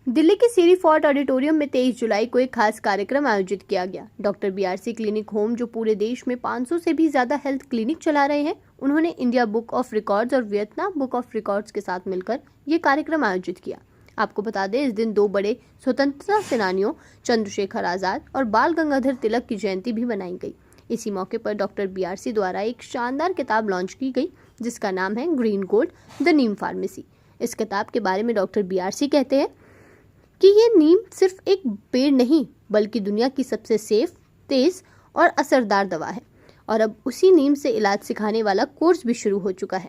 दिल्ली के सीरी fort auditorium में 23 जुलाई को एक खास कार्यक्रम आयोजित किया गया। डॉक्टर बीआरसी क्लिनिक होम, जो पूरे देश में 500 से भी ज्यादा हेल्थ क्लिनिक चला रहे हैं, उन्होंने इंडिया बुक ऑफ रिकॉर्ड्स और वियतनाम बुक ऑफ रिकॉर्ड्स के साथ मिलकर ये कार्यक्रम आयोजित किया। आपको बता दें, इस दिन दो बड़े स्वतंत्रता सेनानियों चंद्रशेखर आजाद और बाल गंगाधर तिलक की जयंती भी मनाई गई। इसी मौके पर डॉक्टर बीआरसी द्वारा एक शानदार किताब लॉन्च की गई, जिसका नाम है green gold the Neem pharmacy. इस किताब के बारे में डॉक्टर बीआरसी कहते हैं कि ये नीम सिर्फ एक पेड़ नहीं, बल्कि दुनिया की सबसे सेफ, तेज और असरदार दवा है। और अब उसी नीम से इलाज सिखाने वाला कोर्स भी शुरू हो चुका है।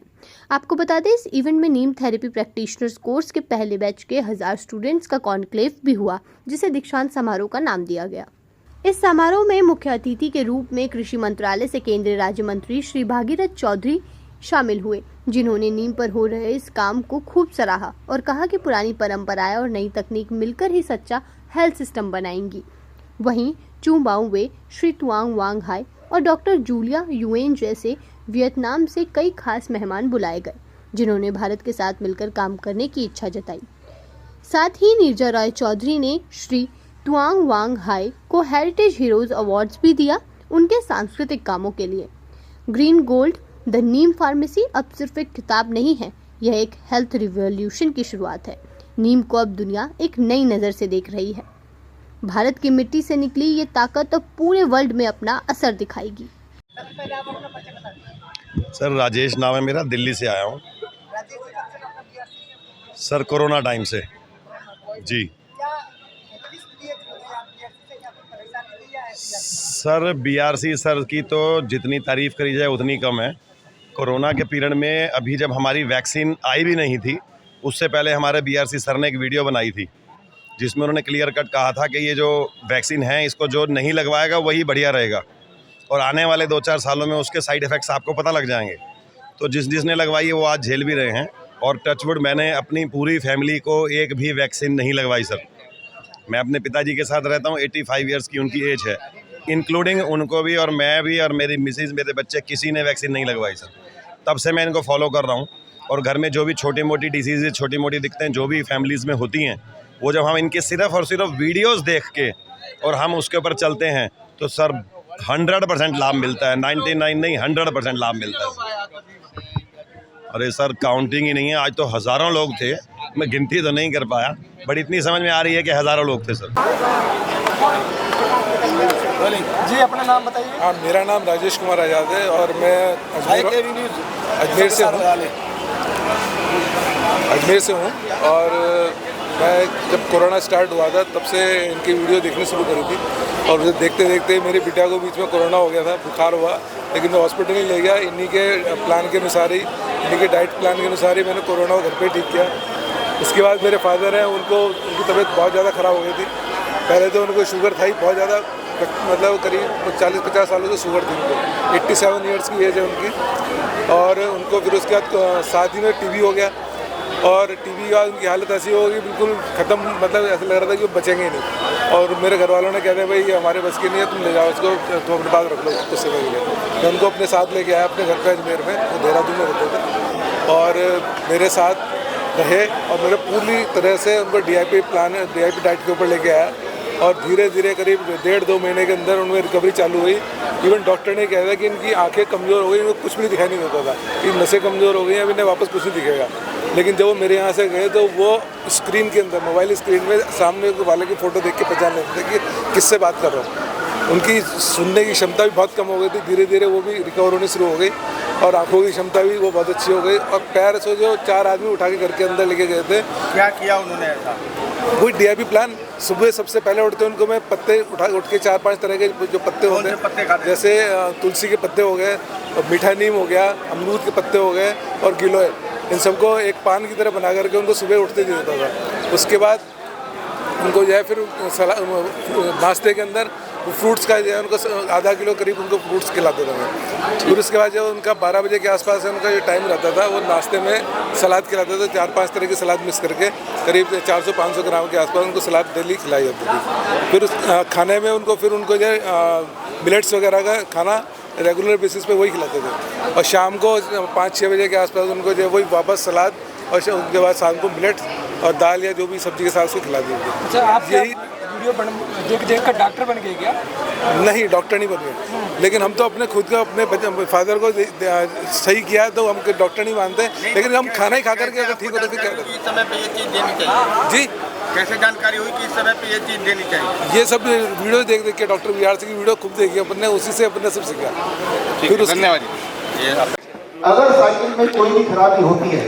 आपको बता दें, इस इवेंट में नीम थेरेपी प्रैक्टिशनर्स कोर्स के पहले बैच के 1000 स्टूडेंट्स का कॉन्क्लेव भी हुआ, जिसे दीक्षांत समारोह का नाम दिया गया। इस समारोह में मुख्य अतिथि के रूप में कृषि मंत्रालय से केंद्रीय राज्य मंत्री श्री भागीरथ चौधरी शामिल हुए, जिन्होंने नीम पर हो रहे इस काम को खूब सराहा और कहा कि पुरानी परंपराएं और नई तकनीक मिलकर ही सच्चा हेल्थ सिस्टम बनाएंगी। वहीं चू बाउ वे, श्री तुआंग वांग हाई और डॉक्टर जूलिया युएन जैसे वियतनाम से कई खास मेहमान बुलाए गए, जिन्होंने भारत के साथ मिलकर काम करने की इच्छा जताई। साथ ही नीरजा रॉय चौधरी ने श्री तुआंग वांग हाई को हेरिटेज हीरोज अवार्ड्स भी दिया, उनके सांस्कृतिक कामों के लिए। Green gold the Neem pharmacy अब सिर्फ एक किताब नहीं है, यह एक हेल्थ रिवॉल्यूशन की शुरुआत है। नीम को अब दुनिया एक नई नज़र से देख रही है। भारत की मिट्टी से निकली ये ताकत अब पूरे वर्ल्ड में अपना असर दिखाएगी। सर राजेश नाम है मेरा, दिल्ली से आया हूँ सर, कोरोना टाइम से जी। सर बीआरसी सर की तो जितनी तारीफ़ करी जाए उतनी कम है। कोरोना के पीरियड में अभी जब हमारी वैक्सीन आई भी नहीं थी, उससे पहले हमारे बीआरसी सर ने एक वीडियो बनाई थी, जिसमें उन्होंने क्लियर कट कहा था कि ये जो वैक्सीन है, इसको जो नहीं लगवाएगा वही बढ़िया रहेगा और आने वाले 2-4 सालों में उसके साइड इफ़ेक्ट्स आपको पता लग जाएंगे। तो जिसने लगवाई है वो आज झेल भी रहे हैं। और टचवुड, मैंने अपनी पूरी फैमिली को एक भी वैक्सीन नहीं लगवाई सर। मैं अपने पिताजी के साथ रहता हूँ, 85 ईयर्स की उनकी एज है, इंक्लूडिंग उनको भी, और मैं भी और मेरी मिसेज, मेरे बच्चे, किसी ने वैक्सीन नहीं लगवाई सर। तब से मैं इनको फॉलो कर रहा हूँ। और घर में जो भी छोटी मोटी डिसीज़ छोटी मोटी दिखते हैं, जो भी फैमिलीज़ में होती हैं, वो जब हम इनके सिर्फ और सिर्फ वीडियोस देख के और हम उसके ऊपर चलते हैं, तो सर 100% लाभ मिलता है। 99 नहीं, 100% लाभ मिलता है। अरे सर, काउंटिंग ही नहीं है, आज तो हज़ारों लोग थे, मैं गिनती तो नहीं कर पाया, बट इतनी समझ में आ रही है कि हज़ारों लोग थे सर। जी, अपना नाम बताइए। हाँ, मेरा नाम राजेश कुमार आज़ाद है और मैं अजमेर से हूँ। और मैं जब कोरोना स्टार्ट हुआ था, तब से इनकी वीडियो देखनी शुरू करी थी और देखते देखते मेरी बिटिया को बीच में कोरोना हो गया था, बुखार हुआ, लेकिन मैं हॉस्पिटल नहीं ले गया। इन्हीं के प्लान के अनुसार ही, इन्हीं के डाइट प्लान के अनुसार ही मैंने कोरोना को घर पे ठीक किया। उसके बाद मेरे फादर हैं, उनकी तबीयत बहुत ज़्यादा ख़राब हो गई थी। पहले तो उनको शुगर था ही बहुत ज़्यादा, मतलब करीब 40-50 सालों से शुगर थी उनको। 87 ईयर्स की एज है उनकी। और उनको फिर उसके बाद साथ ही में टीबी हो गया और टीबी का उनकी हालत ऐसी हो गई बिल्कुल ख़त्म, मतलब ऐसा लग रहा था कि वो बचेंगे ही नहीं। और मेरे घर वालों ने कहते भाई ये हमारे बस की नहीं है, तुम ले जाओ इसको, तुम अपने पास रख लो कुछ समय के लिए। मैं उनको अपने साथ लेके आया अपने घर पे अजमेर में, वो देहरादून में रहते थे, और मेरे साथ रहे और मेरे पूरी तरह से उनको DIP डाइट के ऊपर लेके आया। और धीरे धीरे करीब 1.5-2 महीने के अंदर उनमें रिकवरी चालू हुई। इवन डॉक्टर ने कहा था कि इनकी आंखें कमज़ोर हो गई, इनको कुछ भी दिखाई नहीं देता था, कि नसें कमज़ोर हो गई हैं, अब इन्हें वापस कुछ नहीं दिखेगा। लेकिन जब वो मेरे यहाँ से गए तो वो स्क्रीन के अंदर, मोबाइल स्क्रीन में सामने वाले की फ़ोटो देख के पहचान लेते थे कि किससे बात कर रहा हूँ। उनकी सुनने की क्षमता भी बहुत कम हो गई थी, धीरे धीरे वो भी रिकवर होनी शुरू हो गई और आंखों की क्षमता भी वो बहुत अच्छी हो गई। और पैर से जो 4 आदमी उठा के घर के अंदर लेके गए थे। क्या किया उन्होंने ऐसा? वही DIP प्लान। सुबह सबसे पहले उठते उनको मैं पत्ते उठ के 4-5 तरह के जो पत्ते होते हैं, जैसे तुलसी के पत्ते हो गए, मीठा नीम हो गया, अमरूद के पत्ते हो गए और गिलोय, इन सबको एक पान की तरह बना करके उनको सुबह उठते दे देता था। उसके बाद उनको जो है फिर नाश्ते के अंदर फ्रूट्स का जो है उनको आधा किलो करीब उनको फ्रूट्स खिलाते थे। फिर उसके बाद जब उनका 12 बजे के आसपास उनका जो टाइम रहता था, वो नाश्ते में सलाद खिलाते थे। 4-5 तरह की सलाद मिक्स करके करीब 400-500 ग्राम के आसपास उनको सलाद डेली खिलाई जाती थी। फिर उस खाने में उनको जो है मिलेट्स वगैरह का खाना रेगुलर बेसिस पे वही खिलाते थे। और शाम को 5-6 बजे के आसपास उनको जो है वही वापस सलाद और उनके बाद शाम को मिलेट और दाल या जो भी सब्जी के साथ उसको खिला दीजिए। अच्छा, आप यही वीडियो देख देख कर डॉक्टर बन गए क्या? नहीं, डॉक्टर नहीं बन गए, लेकिन हम तो अपने खुद का अपने फादर को सही किया तो हम डॉक्टर नहीं मानते, लेकिन हम खाना ही खा करके अगर ठीक हो तो फिर क्या करें? इस समय पे ये चीज़ देनी चाहिए जी, कैसे जानकारी हुई कि इस समय पे ये चीज़ देनी चाहिए? ये सब वीडियो देख देख के डॉक्टर BRC की वीडियो खूब देखी अपन ने, उसी से अपने सब सीखा। फिर धन्यवाद जी। अगर साइकिल में कोई भी खराबी होती है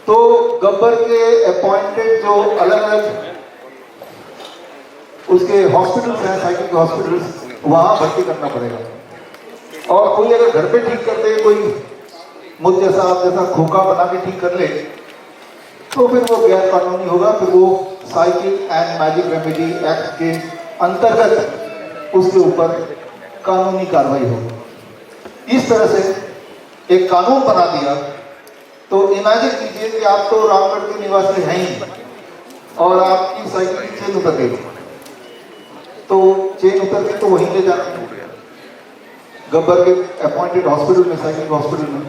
तो गब्बर के अपॉइंटेड जो अलग अलग उसके हॉस्पिटल्स हैं, साइकिल के हॉस्पिटल्स, वहां भर्ती करना पड़ेगा। और कोई अगर घर पे ठीक कर दे, कोई मुझ जैसा आप जैसा खोखा बना के ठीक कर ले, तो फिर वो गैर कानूनी होगा, फिर वो cycle and magic remedy act के अंतर्गत उसके ऊपर कानूनी कार्रवाई होगी। इस तरह से एक कानून बना दिया तो इमेजिन कीजिए कि आप तो रामगढ़ के निवासी हैं ही और आपकी साइकिल की चेन उतर गई, तो चेन उतर गई तो वहीं ले जाना गब्बर के अपॉइंटेड हॉस्पिटल में, साइकिल हॉस्पिटल में,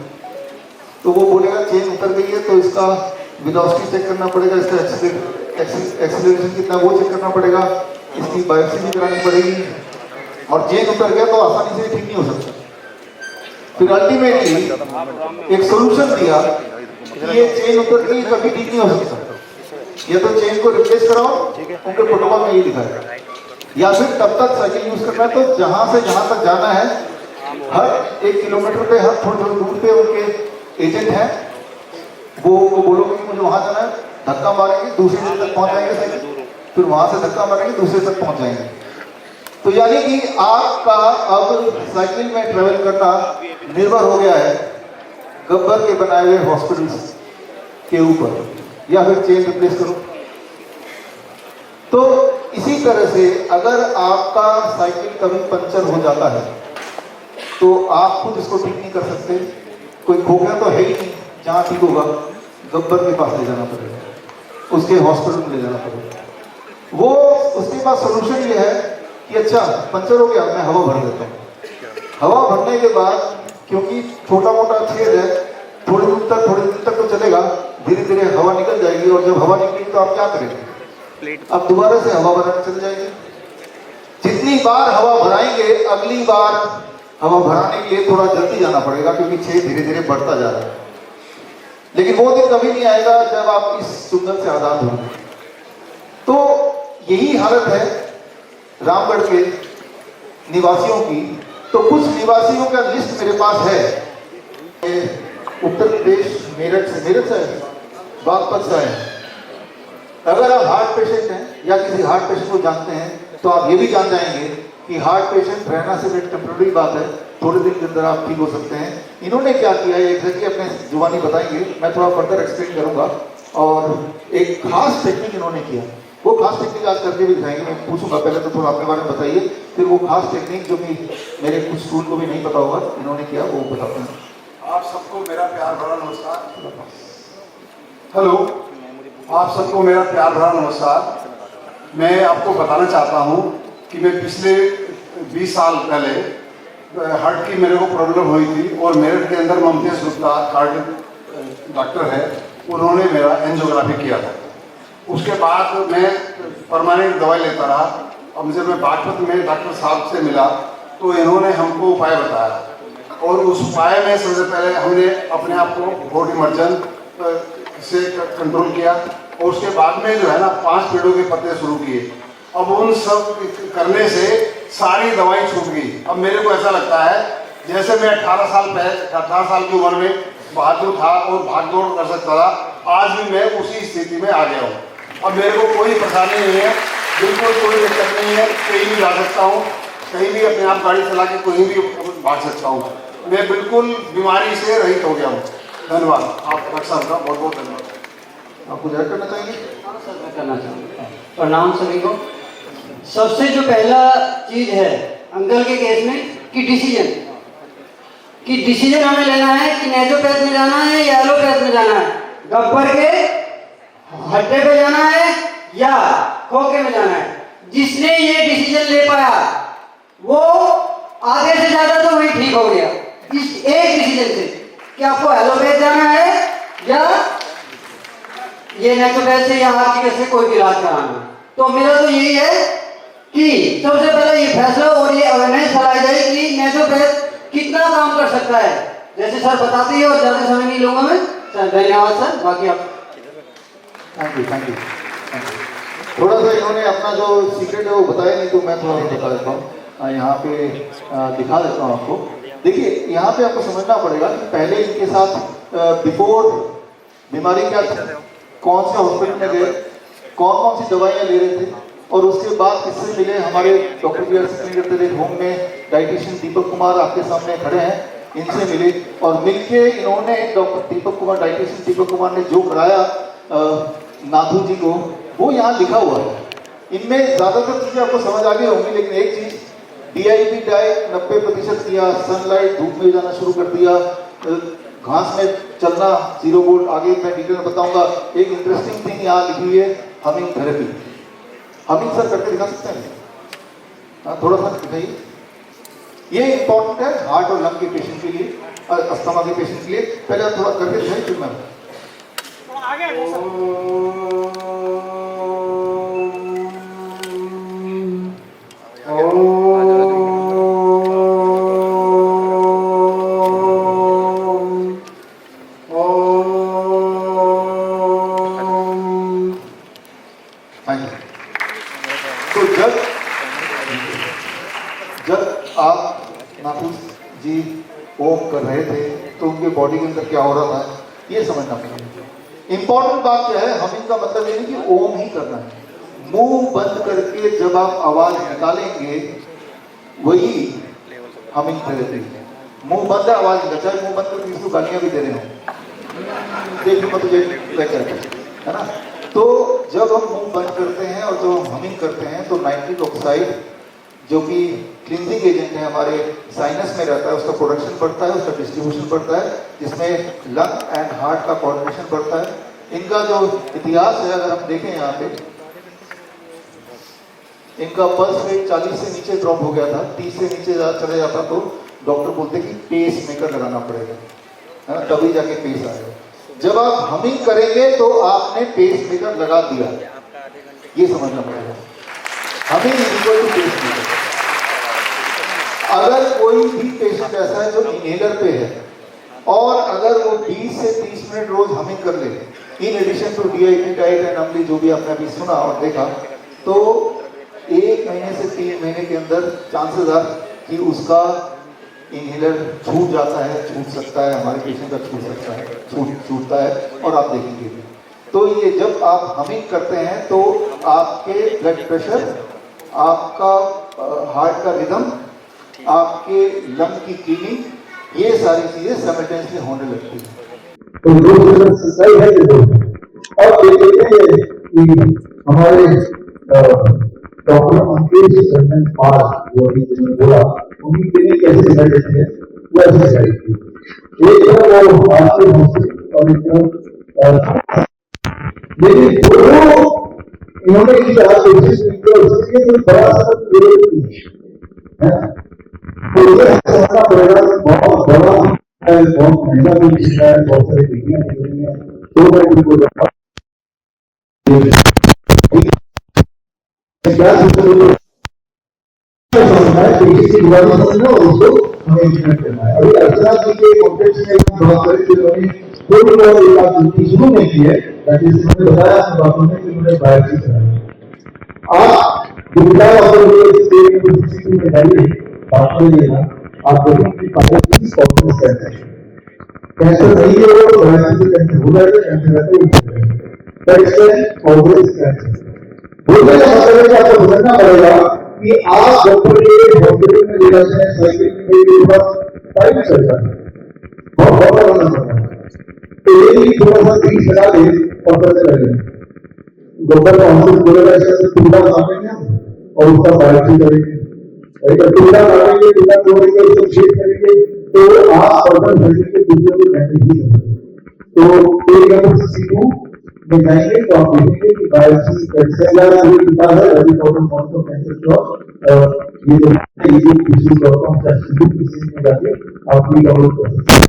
तो वो बोलेगा चेन उतर गई है तो इसका वेलोसिटी चेक करना पड़ेगा, इसका एक्सीलरेशन कितना वो चेक करना पड़ेगा, इसकी बायोप्सी भी करानी पड़ेगी, और चेन उतर गया तो आसानी से ठीक नहीं हो सकता। फिर अल्टीमेटली एक सोल्यूशन दिया कि ये चेन उतर गई कभी ठीक नहीं हो सकता, या तो चेन को रिप्लेस कराओ, उनके प्रोटोकॉल में ये लिखा है, या फिर तब तक साइकिल यूज करना है तो जहां से जहां तक जाना है हर 1 किलोमीटर पे, हर थोड़ी थोड़ी दूर पे उनके एजेंट हैं, वो बोलोगे कि मुझे वहां जाना है, धक्का मारेंगे दूसरी जगह तक पहुंच जाएंगे साइकिल, फिर वहां से धक्का मारेंगे दूसरे तक पहुंच जाएंगे। तो यानी कि आपका अब साइकिल में ट्रेवल करना निर्भर हो गया है गब्बर के बनाए हुए हॉस्पिटल्स के ऊपर, या फिर चेन रिप्लेस करो। तो इसी तरह से अगर आपका साइकिल कभी पंचर हो जाता है तो आप खुद इसको ठीक नहीं कर सकते, कोई खोखला तो है ही नहीं जहाँ ठीक होगा, गब्बर के पास ले जाना पड़ेगा, उसके हॉस्पिटल में ले जाना पड़ेगा। वो उसके पास सोल्यूशन ये है कि अच्छा पंचर हो गया, मैं हवा भर देता हूँ। हवा भरने के बाद क्योंकि छोटा मोटा छेद है, थोड़ी दिन तक तो चलेगा, धीरे धीरे हवा निकल जाएगी, और जब हवा निकलेगी तो आप क्या करेंगे, अब दोबारा से हवा भराने चल जाएगी। जितनी बार हवा भराएंगे अगली बार हवा भराने के लिए थोड़ा जल्दी जाना पड़ेगा, क्योंकि छेद धीरे धीरे बढ़ता जा रहा है। लेकिन वो दिन कभी नहीं आएगा जब आप इस चुंगल से आजाद होंगे। तो यही हालत है रामगढ़ के निवासियों की। तो कुछ निवासियों का लिस्ट मेरे पास है, उत्तर प्रदेश मेरठ से बागपत से है। अगर आप हार्ट पेशेंट हैं या किसी हार्ट पेशेंट को जानते हैं तो आप ये भी जान जाएंगे कि हार्ट पेशेंट रहना सिर्फ एक टेम्पररी बात है, थोड़े दिन के अंदर आप ठीक हो सकते हैं। इन्होंने क्या किया है एग्जैक्टली अपने जुबानी बताएंगे, मैं थोड़ा फर्दर एक्सप्लेन करूंगा। और एक खास टेक्निक इन्होंने किया, वो खास टेक्निक आज करके भी दिखाएंगे। मैं पूछूंगा पहले तो थोड़ा अपने बारे में बताइए, फिर वो खास टेक्निक जो कि मेरे कुछ स्टूल को भी नहीं पता होगा इन्होंने किया वो बताते हैं। आप सबको मेरा प्यार भरा नमस्कार। हेलो, आप सबको मेरा प्यार भरा नमस्कार। मैं आपको बताना चाहता हूँ कि मैं पिछले 20 साल पहले हार्ट की मेरे को प्रॉब्लम हुई थी, और मेरठ के अंदर ममतेज गुप्ता हार्ट डॉक्टर है, उन्होंने मेरा एंजियोग्राफी किया था। उसके बाद मैं परमानेंट दवाई लेता रहा। अब जब मैं बागपत में डॉक्टर साहब से मिला तो इन्होंने हमको उपाय बताया, और उस उपाय में सबसे पहले हमने अपने आप को बॉडी मर्जन से कंट्रोल किया, और उसके बाद में जो है ना 5 पेड़ों के पत्ते शुरू किए। अब उन सब करने से सारी दवाई छूट गई। अब मेरे को ऐसा लगता है जैसे मैं 18 साल की उम्र में बहादुर था और भाग दौड़ कर सकता था, आज भी मैं उसी स्थिति में आ गया हूँ। अब मेरे को कोई परेशानी नहीं है, बिल्कुल कोई दिक्कत नहीं है, कहीं भी जा सकता हूँ, कहीं भी अपने आप गाड़ी चला के कहीं भी भाग सकता हूँ। मैं बिल्कुल बीमारी से रहित हो गया हूँ। धन्यवाद, आप डॉक्टर साहब का बहुत बहुत धन्यवाद। आप कुछ ऐड करना चाहेंगे? करना चाहूँगा। प्रणाम सभी को। सबसे जो पहला चीज है अंकल के केस में कि डिसीजन हमें लेना है कि नेचुरोपैथ में जाना है या एलोपैथ में जाना है, गब्बर के हड्डे पे जाना है या खोखे में जाना है। जिसने ये डिसीजन ले पाया वो आगे से ज्यादा तो वही ठीक हो गया इस एक डिसीजन से कि आपको एलोपैथ जाना है या ये नेचुरोपैथ से या हर चीज से कोई भी इलाज कराना। तो मेरा तो यही है कि सबसे पहले ये फैसला और ये अवेयरनेस फैलाई जाए कि नेचुरोपैथ कितना काम कर सकता है, जैसे सर बताते हैं, और ज्यादा समय नहीं लूंगा मैं सर। धन्यवाद सर, बाकी आप थैंक यू। थोड़ा सा इन्होंने अपना जो सीक्रेट है वो बताया नहीं, तो मैं थोड़ा बता देता हूँ। यहाँ पे दिखा देता हूँ आपको। देखिए यहाँ पे आपको समझना पड़ेगा कि पहले इनके साथ बिफोर बीमारी क्या थी, कौन से हॉस्पिटल में गए, कौन कौन सी दवाइयाँ ले रहे थे, और उसके बाद किससे मिले। हमारे डॉक्टर BRC होम में डाइटिशियन दीपक कुमार आपके सामने खड़े हैं, इनसे मिले और मिलके इन्होंने डॉक्टर दीपक कुमार, डाइटिशियन दीपक कुमार ने जो कराया नाथू जी को, वो यहाँ लिखा हुआ है। इनमें ज़्यादातर चीज़ें आपको समझ आ गई होंगी, लेकिन एक चीज़ DIP डाइट 90% किया, सनलाइट धूप में जाना शुरू कर दिया, घास में चलना 0 वोल्ट। आगे मैं डिटेल में बताऊंगा। एक इंटरेस्टिंग थिंग यहाँ लिखी हुई है, हमिंग थेरेपी। हमिंग सर करके दिखा सकते हैं? हाँ, थोड़ा सा दिखाइए। ये इंपॉर्टेंट है हार्ट और लंग के पेशेंट के लिए, अस्थमा के पेशेंट के लिए। पहले आप थोड़ा करके दिखाइए, फिर मैं तो जब आप नाथू जी ओम कर रहे थे तो उनके बॉडी के अंदर क्या हो रहा था, ये समझना पड़ेगा। इंपॉर्टेंट बात क्या है, हमिंग का मतलब ये नहीं कि ओम ही करना है। मुंह बंद करके जब आप आवाज निकालेंगे वही हमिंग थेरेपी है। मुंह बंद है, आवाज निकल, चाहे मुंह बंद करके इसको गालियां भी दे रहे हो, देख लो तुझे है ना। तो जब हम मुंह बंद करते हैं और जब हम हमिंग करते हैं तो नाइट्रिक ऑक्साइड जो कि क्लींजिंग एजेंट है हमारे साइनस में रहता है, उसका प्रोडक्शन बढ़ता है, उसका डिस्ट्रीब्यूशन बढ़ता है, जिसमें लंग एंड हार्ट का कोऑर्डिनेशन बढ़ता है। इनका जो इतिहास है अगर हम देखें यहाँ पे, इनका पल्स रेट 40 से नीचे ड्रॉप हो गया था, 30 से नीचे चले जाता तो डॉक्टर बोलते कि पेस मेकर लगाना पड़ेगा, तभी जाके पेस आएगा। जब आप हमिंग करेंगे तो आपने पेस मेकर लगा दिया, ये समझना पड़ेगा। Humming equal to pacemaker. अगर कोई भी पेशेंट ऐसा है जो इनहेलर पे है और अगर वो 20 से 30 मिनट रोज हमिंग कर ले, in addition to DIP diet and अम्ली जो भी आपने अभी सुना और देखा, तो 1 महीने से 3 महीने के अंदर चांसेस आर कि उसका इनहेलर छूट जाता है, छूट सकता है, हमारे पेशेंट का छूट सकता है, छूटता है, और आप देखेंगे भी। तो ये जब आप हमिंग करते हैं तो आपके ब्लड प्रेशर, आपका हार्ट का रिदम, आपके लंग की क्लीनिंग, ये सारी चीजें साइमल्टेनियसली होने लगती है। तो जो सही है और देखिए कि हमारे डॉक्टर अंकेश रंजन पाल जो अभी बोला, उनकी क्लिनिक कैसे चल रही है वो ऐसे चल रही है। एक तरफ वो आपके और एक तरफ लेकिन दोनों इन्होंने किया कोशिश की और उसके कोई बड़ा सा प्रयोग है, तो ये समझना पड़ेगा बहुत बड़ा है, बहुत महंगा भी दिख रहा है, बहुत सारी डिग्रियां दिख रही हैं, तो मैं उनको क्या समझना है कि किसी दिवाली समझना और उसको हमें इम्प्लीमेंट करना है। अभी अर्चना जी के कॉन्टेक्स्ट में हम बात करें तो थोड़ी बहुत एक बात शुरू नहीं की है, ताकि उन्होंने बताया अपनी बातों में कि उन्होंने बायोप्सी कराई। आप दुर्गा यूनिवर्सिटी में जाइए, बात करिए ना, आप देखें कि बायोप्सी कॉन्फ्रेंस कहते हैं कैंसर नहीं है, वो बायोप्सी कैंसर हो जाएगा, कैंसर रहता है बोलने का मतलब है कि आपको समझना पड़ेगा कि आप डॉक्टर के हॉस्पिटल में ले जाते हैं, साइकिल में टाइम चल रहा है, बहुत बड़ा बनना पड़ता है। तो ये भी थोड़ा सा बीच लगा दे और करते रहे, डॉक्टर का हॉस्पिटल बोलेगा इसका टुकड़ा काटेंगे और उसका बायोप्सी करेंगे, टुकड़ा काटेंगे, टुकड़ा तोड़ेंगे, उसको चेक करेंगे, तो आप पर्सन शरीर के दूसरे को मैनेज ही करेंगे। तो एक अगर सीखूं में जाएंगे तो आप देखेंगे कि बायोप्सी कैंसर है, ये जो किसी प्रॉब्लम का किसी में जाके अपनी डाउनलोड कर सकते हैं।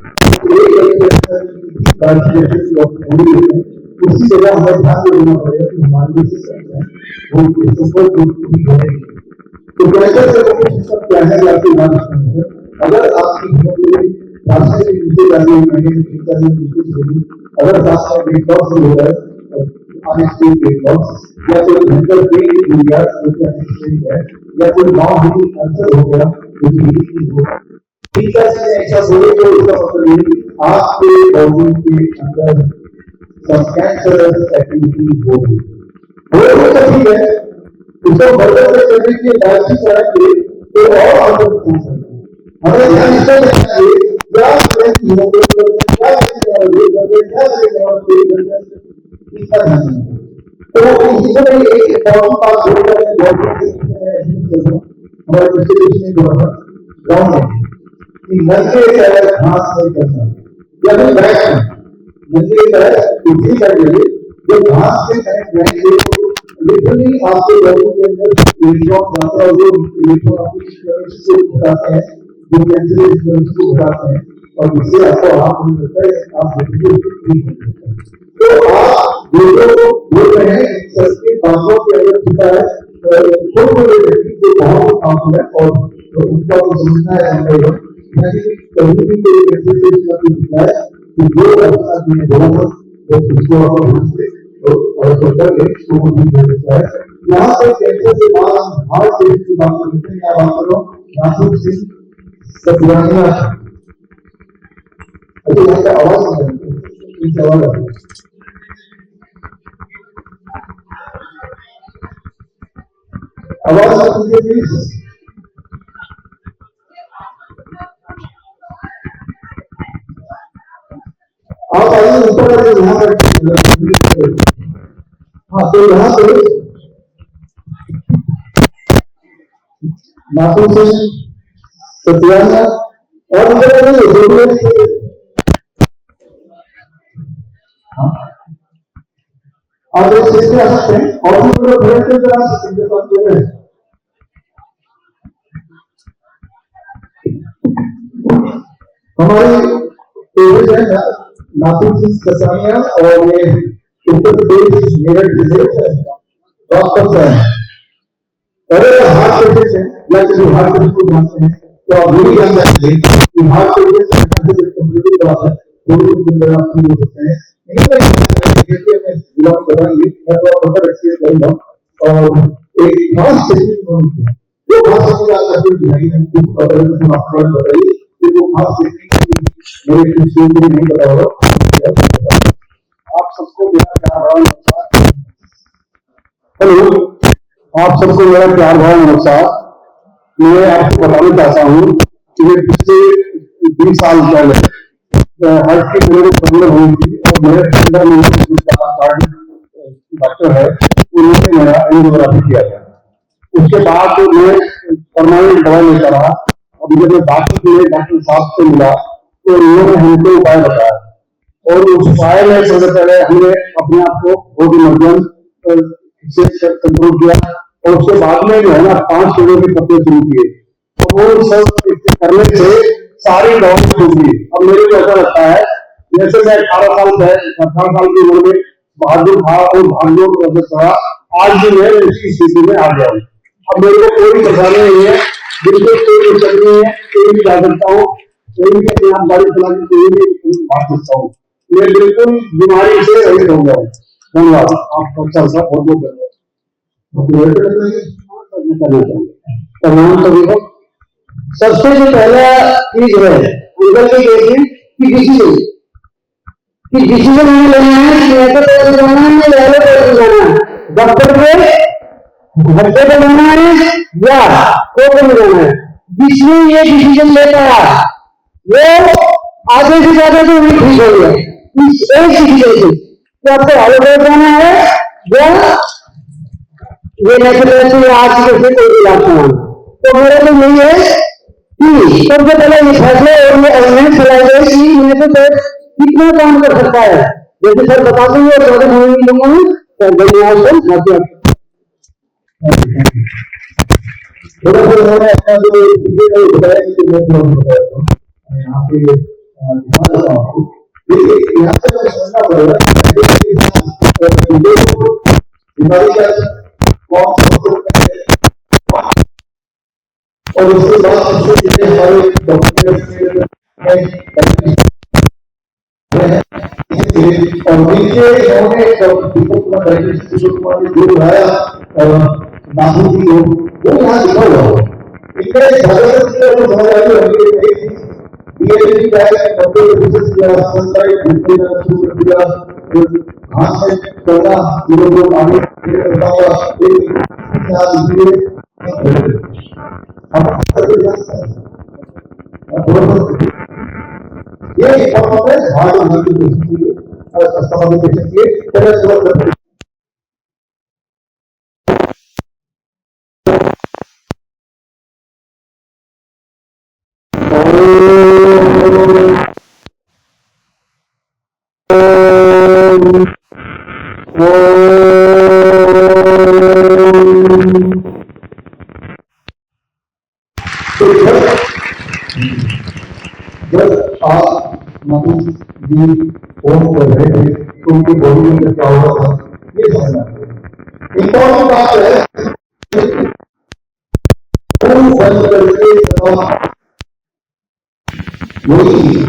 उसी जगह हमें ध्यान देना पड़ेगा कि हमारे जो सिस्टम है वो सुपर ठीक है। तो कैसे सिस्टम क्या है आपकी बात है, अगर आपकी रास्ते के नीचे जाने अगर रास्ता वेट लॉस हो रहा है अनएक्सपेक्टेड वेट लॉस या कोई मेंटल पेन हो गया है या कोई नॉन हीलिंग कैंसर हो गया ठीक है ऐसा बोले तो इसका मतलब ये आपके बॉडी के अंदर सब कैंसरस एक्टिविटी हो तो ठीक है उसको बदल करने के बातचीत करेंगे तो और आगे हमें ध्यान इसका देना चाहिए क्या तो इसमें एक इम्पोर्टेंट बात हमारे पिछले देश में ग्राउंड है कि नंगे पैर घास नहीं करना या फिर बैठ नंगे पैर कुर्सी कर लिए जो घास के कनेक्ट रहेंगे लिटरली आपके बॉडी के अंदर इलेक्ट्रॉन जाता है और जो इलेक्ट्रॉन आपकी को घटाते हैं जो कैंसर को घटाते हैं और इससे आपको आराम मिल सकता है आप ठीक हो सकते हैं। तो आप लोगों को बोल रहे हैं सबके बातों के अंदर छुपा है छोटे व्यक्ति को बहुत काम है और उनका तो समझना है कभी भी कोई कैंसर का दिखता है कि जो रास्ता में बहुत उसको और सरकार के इसको भी दे देता है। यहाँ पे कैंसर से बात हार्ट पेशेंट की बात करते हैं, बात कर रहा हूँ नासिर सिंह सतियानिया। अच्छा यहाँ का आवाज इनसे आवाज आती है आवाज आती है प्लीज। आप आइए ऊपर आइए यहाँ पर हाँ तो यहाँ पे नासिर सिंह सतियानिया और इधर आप एक स्टेज पे आ सकते हैं और भी लोग बैठ के आ सकते हैं बात कर रहे हैं। हमारी फेवरेट है नासिर सिंह सतियानिया और ये उत्तर प्रदेश मेरठ जिले से डॉक्टर हैं और हार्ट पेशेंट है या किसी हार्ट पेशेंट को जानते हैं तो आप ये जान सकते हैं कि हार्ट पेशेंट कम्युनिटी बात है थोड़ी दिन में आप हो सकते हैं बिलोंग करेंगे मैं तो अगर एक्सपीरियंस करूंगा और एक खास टेक्निक होती है वो खास टेक्निक आप करके दिखाई है कुछ अगर हम आपको बताइए कि वो खास टेक्निक मेरे कुछ को नहीं पता होगा आप सबको मेरा प्यार भरा नमस्कार। हेलो आप सबको मेरा प्यार भरा नमस्कार। मैं आपको बताना चाहता हूँ कि मैं पिछले 20 साल पहले हार्ट की मेरे प्रॉब्लम हुई थी और मेरे अंदर में डॉक्टर है उन्होंने मेरा एंजियोग्राफी किया था। उसके बाद तो मैं परमानेंट दवाई लेता रहा। अभी जब मैं डॉक्टर साहब से मिला तो उन्होंने हमको उपाय बताया और उस उपाय में सबसे पहले हमने अपने आप को बहुत ही मध्यम से कंट्रोल किया और उसके बाद में जो है ना 5 किलो के पत्ते शुरू किए और वो सब करने से सारी दवाई छूट गई। अब मेरे को ऐसा लगता है जैसे मैं 18 साल की उम्र में बहादुर था और भागदौड़ करते था, आज भी मैं उसी स्थिति में आ गया हूँ। अब मेरे को कोई परेशानी नहीं है, बिल्कुल कोई दिक्कत नहीं है, कोई भी जा सकता हूँ, कोई भी अपने आप गाड़ी चला के कोई भी भाग सकता हूँ। मैं बिल्कुल बीमारी से रहित हो गया हूँ। धन्यवाद। आप अच्छा सा बहुत बहुत धन्यवाद। सभी को सबसे जो पहला चीज है गूगल पे देखिए कि डिसीजन हमें लेना है कि ऐसा पैसे जाना है या ऐसा पैसे जाना है, डॉक्टर पे घंटे पे जाना है या कोर्ट में जाना है। जिसने ये डिसीजन ले पाया वो आगे से ज्यादा तो नहीं ठीक हो गया इस एक डिसीजन से कि आपको हाईवे जाना है या ये नेचुरल आज से कोई इलाज करना। तो मेरा तो यही है कि सबसे पहले ये फैसले और ये अवेयरनेस फैलाई गई कि मैंने तो कितना काम कर सकता है। जैसे सर बता देंगे और ज्यादा समझ लूंगा मैं तो धन्यवाद सर। थोड़ा सा उन्होंने अपना जो चीजें का बताया कि मैं थोड़ा बताता हूँ यहाँ पे दिखा देता हूँ आपको। देखिए यहाँ से मैं समझना पड़ेगा बीमारी का कौन सा और उसके बाद उससे जितने हमारे डॉक्यूमेंट्स और नीचे इन्होंने दीपक कुमार ने जो बनाया नाहू जी वो यहाँ लिखा हुआ है इनका हाथ में करना ये हार्ट जब आप महबूब जी फोन कर रहे थे तो उनकी बॉडी में क्या हुआ था ये समझना इम्पोर्टेंट बात है बंद करके वही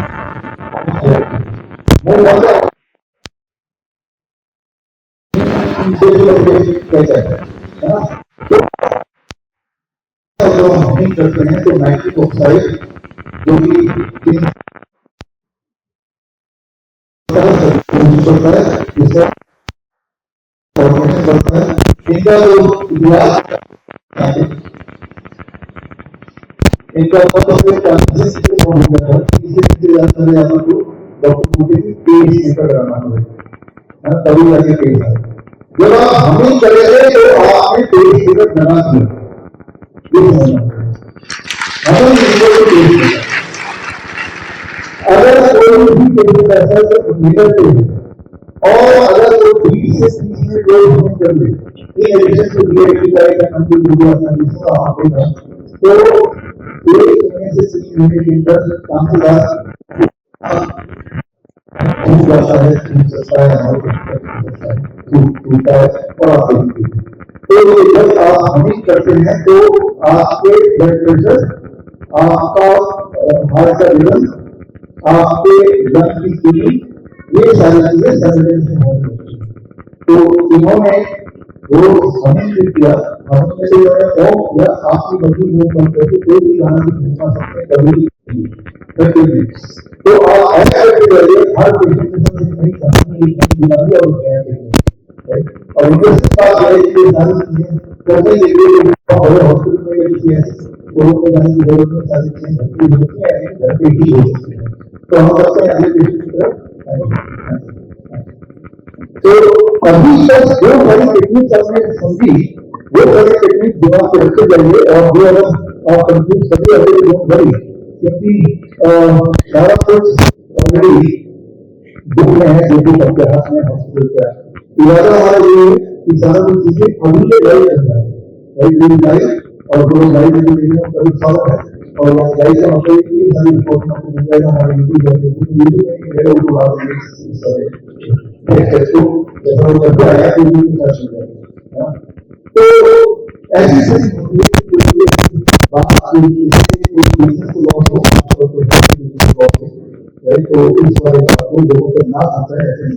हम करते हैं तो नाइट्रिक ऑक्साइड जो कि इनका जो इतिहास इनका तभी जाके पेश है जब आप हमिंग करे थे तो आपने पेश टिकट बना दिया अगर कोई भी पेशेंट ऐसा निकलते हैं और अगर वो 20 से 30 मिनट रोज हमिंग कर ले इन एडिशन टू DIY का कंप्लीट वीडियो आप देगा तो 1 से 3 महीने के अंदर काफी बार छूट जाता है छूट सकता है छूटता है और आप देखते हैं तो जब आप हमिंग करते हैं तो आपके ब्लड प्रेशर आपका हार्ट का रिदम आपके लंग की फीलिंग ये सारी चीजें सर्वेलेंस में होंगी तो इन्होंने वो हमिंग किया हमिंग से फॉर्म किया आपकी बॉडी मूव बंद करके कोई भी गाना भी सुनना सकते कभी तो आप ऐसा करके करिए हर पेशेंट के साथ नहीं समझनी बीमारी और क्या और उनके साथ सारी चीजें कैसे बड़े हॉस्पिटल में किसी ऐसे लोगों को जाने की जरूरत नहीं सारी चीजें भर्ती होती है घर पे ही हो सकती है तो हम करते हैं अगले पेशेंट की तरफ तो अभी तक जो सारी टेक्निक हमने समझी वो सारी टेक्निक दिमाग में रखे जाइए और वो अगर आप कंफ्यूज करिए अगर डोंट वरी क्योंकि सारा कुछ ऑलरेडी बुक में है जो कि आपके हाथ में हॉस्पिटल का इरादा हमारा ये है कि सारा कुछ चीजें अभी के लाइव करना है लाइव और जो लाइव जो देखने में कभी सॉल्व है और लाइव का मतलब ये सारी रिपोर्ट आपको मिल जाएगा हमारे यूट्यूब में मेरे ऊपर बात तो जैसा वो करके आया तो यूट्यूब में सर्च हो जाएगा तो ऐसी बात तो इस वाले बात को लोगों को ना आता है ऐसे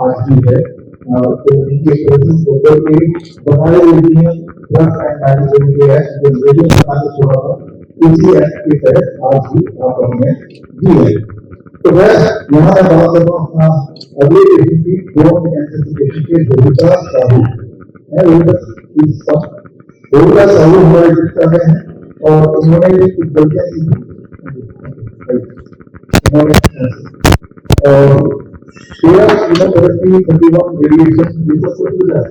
आज भी है तो इनके प्रेजेंस होकर के बनाए हुए हैं ड्रग एंड मैनेजमेंट के एक्ट जो रेडियो बनाने छोड़ा था इसी एक्ट के तहत आज भी आप हमें दी है तो मैं यहाँ मैं बात कर रहा हूँ अपना अगले पेशेंट की ब्रोन कैंसर पेशेंट के रोहिता साहू रोहिता साहू हमारे चिकित्सा में है और उन्होंने कुछ गलतियां की और पूरा इम्यूनोथेरेपी कंटिन्यूम रेडिएशन ये सब कुछ हो जाए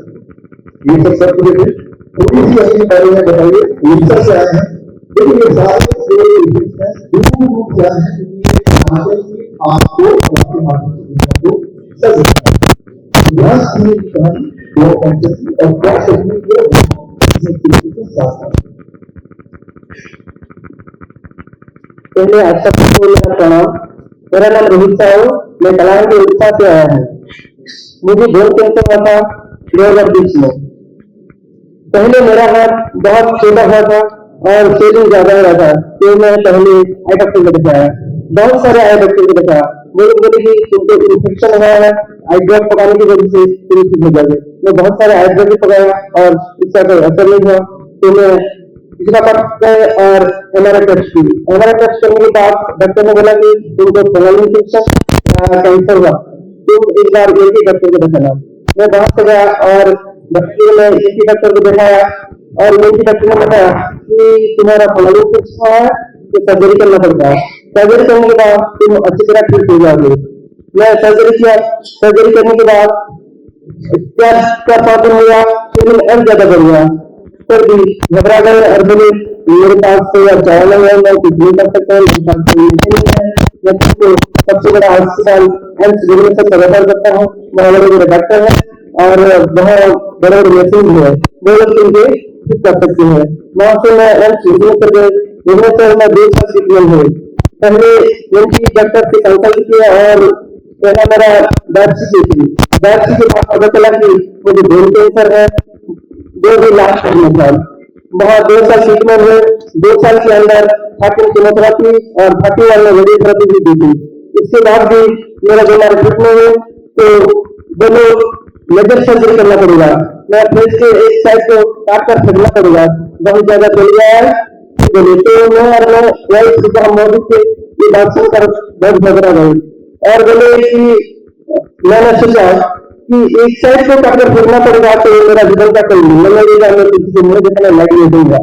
ये सब कुछ थोड़ी सी अपने बारे में बताइए उड़ीसा से आए हैं लेकिन ये सारे जो पेशेंट्स हैं दूर दूर से आए हैं क्योंकि आपको आपके माध्यम से दुनिया को सब ध्यान की कहानी दो कंसेप्ट और क्या टेक्निक के साथ पहले आप सबको मेरा प्रणाम। मेरा नाम रोहित साहू, मैं कलाम के उड़ीसा से आया हूँ। मुझे ब्रेन कैंसर हुआ था 2020 में। पहले मेरा हाथ बहुत छोटा हुआ था और स्वेलिंग ज्यादा हो रहा था, तो मैं पहले आई डॉक्टर को दिखाया, बहुत सारे आई डॉक्टर को दिखाया। बोले कि तुमको इन्फेक्शन हुआ है, आई ड्रॉप पकाने की वजह से ठीक हो जाएगा। मैं बहुत सारे आई ड्रॉप पकाया और इसका कोई असर नहीं हुआ, तो मैं पिछला पक्ष और एमआरआई टेस्ट की। एमआरआई टेस्ट करने के बाद डॉक्टर ने बोला कि तुमको फंगल इन्फेक्शन कैंसर हुआ, तुम एक बार एक ही डॉक्टर को दिखाना। मैं वहां से गया और डॉक्टर ने एक ही डॉक्टर को दिखाया और एक ही डॉक्टर ने बताया कि तुम्हारा फंगल इन्फेक्शन हुआ है, तो सर्जरी करना पड़ता है। सर्जरी करने के बाद तुम अच्छी तरह ठीक हो जाओगे। मैं सर्जरी किया, सर्जरी करने के बाद क्या क्या प्रॉब्लम हुआ, फिर और ज्यादा बढ़ गया, फिर भी घबरा गए और बोले मेरे पास तो यार चाय नहीं है, मैं कुछ नहीं कर सकता, मेरे पास तो नहीं है। मैं तुमको सबसे बड़ा हॉस्पिटल एम्स दिल्ली से रेफर करता हूँ, वहाँ मेरे डॉक्टर है और वहाँ बड़े बड़े मशीन है, वो लोग तुमको ठीक कर सकते हैं। वहाँ से मैं एम्स दिल्ली से मैं 2 साल ट्रीटमेंट हुए। पहले उनकी डॉक्टर से कंसल्ट किया और पहला मेरा बायोप्सी थी। बायोप्सी के बाद पता चला कि मुझे ब्रेन कैंसर है। 2 लाख साल वहाँ 2 साल ट्रीटमेंट हुए। 2 साल के अंदर 30 कीमोथेरेपी और 31 रेडियोथेरेपी भी दी थी। इसके बाद भी मेरा जो हमारे ट्रीटमेंट हुए तो दोनों मेजर सर्जरी करना पड़ेगा। मैं फेस के एक साइड को काट कर फेंकना पड़ेगा, बहुत ज्यादा बढ़ गया है। बोले तो मैं मोदी से ये बात सुनकर बहुत घबरा गई और बोले कि मैंने सोचा कि एक साइड को काटकर फेंकना पड़ेगा तो मेरा जीवन का कोई मूल्य नहीं रहेगा, मैं किसी से मुंह देखने लायक नहीं दूंगा।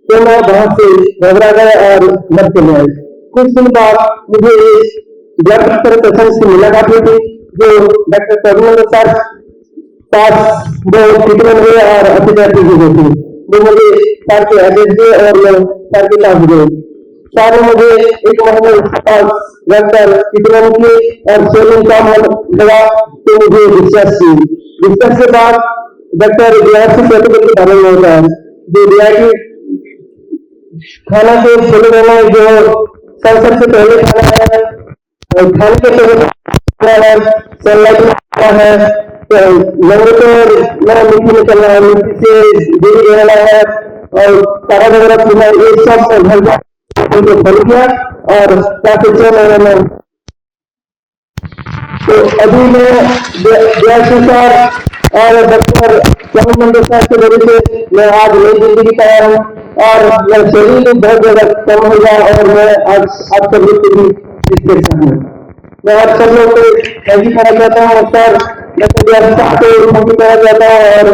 तो मैं वहां से घबरा गया और मर चले आए। कुछ दिन बाद मुझे ब्लड डॉक्टर पेशेंट से मुलाकात हुई थी, जो डॉक्टर टर्मिनल सर पास वो ट्रीटमेंट हुए और अच्छी तरह ठीक हो गई थी। वो मुझे सर के एड्रेस दिए और मैं सर के पास गए। सर ने मुझे 1 महीने पास रखकर ट्रीटमेंट किए और सोलिंग कम लगा तो मुझे डिस्चार्ज की। डिस्चार्ज के बाद डॉक्टर बीआरसी सर्टिफिकेट के बारे में होता है, जो बीआरसी खाना के छोले में जो सबसे पहले खाना है, खाने के पहले सनलाइट है, मिट्टी में चलना है, मिट्टी से दूरी रहना है और तारा वगैरह पीना, ये सब घर को खोल किया और काफी 6 महीने में। तो अभी मैं बीआरसी सर और डॉक्टर चमन मंडल सर के वजह से मैं आज नई जिंदगी पाया हूँ और मेरा शरीर भी बहुत ज्यादा कम हो गया और मैं आज आप सब लोग के भी हूँ। मैं आप सब लोग को थैंक यू करना चाहता हूँ सर, डॉक्टर बीआरसी साहब को थैंक यू करना चाहता हूँ और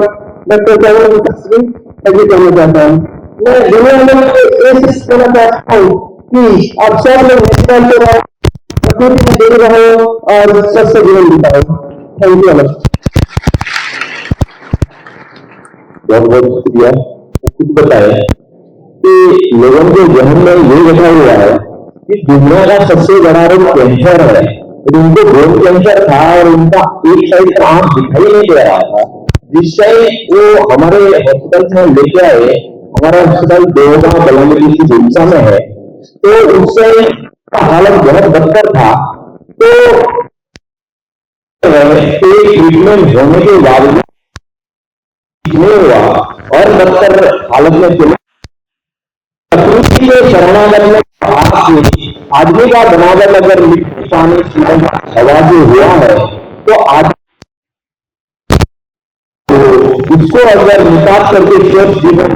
डॉक्टर चमन मंडल सर भी थैंक यू करना चाहता हूँ। मैं दुनिया में कोशिश करना चाहता हूँ कि आप सब लोग नेशनल के बाद प्रकृति में जुड़े रहो और सबसे जीवन बिताओ। Thank you. बहुत बहुत शुक्रिया। कुछ बताए कि लोगों के जहन में ये बैठा हुआ है कि दुनिया का सबसे बड़ा रोग कैंसर है, तो उनको ब्रेन कैंसर था और उनका एक साइड का आंख दिखाई नहीं दे रहा था। जिस टाइम वो हमारे हॉस्पिटल में लेके आए, हमारा हॉस्पिटल देवगांव बलंगीर की उड़ीसा में है, तो उस टाइम हालत बहुत बदतर था। तो ट्रीटमेंट होने के बावजूद नहीं हुआ और बदतर हालत में चले प्रकृति के शरणागत में आदमी का बनावट अगर मिट्टी पानी हवा जो हुआ है तो आज उसको अगर निकास करके स्वच्छ जीवन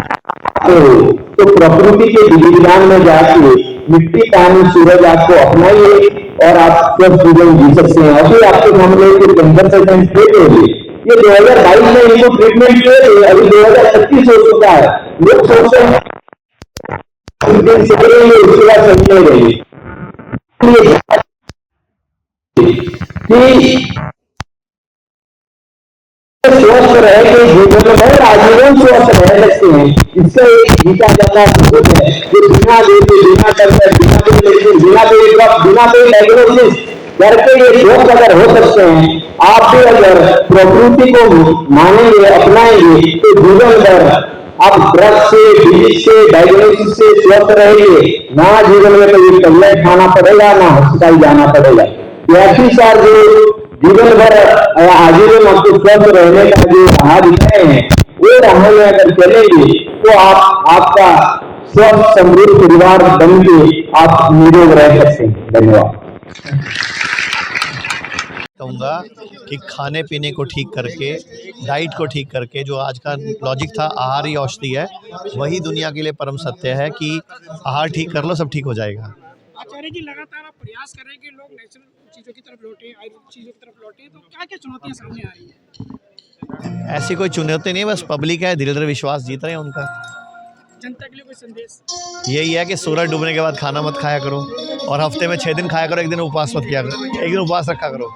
तो प्रकृति के विज्ञान में जाके मिट्टी पानी सूरज आपको अपनाइए और आप स्वच्छ जीवन जी सकते हैं। अभी आपके सामने कैंसर पेशेंट देते होंगे, ये 2022 में इनको ट्रीटमेंट किए थे, अभी 2025 हो चुका है। लोग सोचते हैं उसके बाद सही नहीं रही स्वस्थ रह के जीवन में आजीवन स्वस्थ रह सकते हैं। इससे एक जीता जाता है जो बिना देखे बिना करके बिना डायग्नोसिस करके ये रोग अगर हो सकते हैं, आप भी अगर प्रकृति को मानेंगे अपनाएंगे तो जीवन भर आप ड्रग से, डिजीज से, डायग्नोसिस से स्वस्थ रहेंगे, ना जीवन में कभी टैबलेट खाना पड़ेगा, ना अस्पताल जाना पड़ेगा। ऐसी सार जो जीवन भर आजीवन आपको स्वस्थ रहने का जो राह दिखाए हैं, वो राह में अगर चलेंगे तो आपका स्वस्थ समृद्ध परिवार बन के आप निरोग रह सकते हैं। धन्यवाद। कहूँगा कि खाने पीने को ठीक करके, डाइट को ठीक करके, जो आज का लॉजिक था आहार ही औषधि है, वही दुनिया के लिए परम सत्य है कि आहार ठीक कर लो, सब ठीक हो जाएगा। आचार्य जी लगातार आप प्रयास कर रहे हैं कि लोग नेचुरल चीज़ों की तरफ लौटें, आयुर्वेदिक चीज़ों की तरफ लौटें, तो क्या क्या चुनौतियाँ सामने आ रही है? ऐसी कोई चुनौती नहीं है, बस पब्लिक है, धीरे धीरे विश्वास जीत रहे हैं उनका। जनता के लिए कोई संदेश? यही है कि सूरज डूबने के बाद खाना मत खाया करो, और हफ्ते में 6 दिन खाया करो, एक दिन उपवास मत किया करो, एक दिन उपवास रखा करो।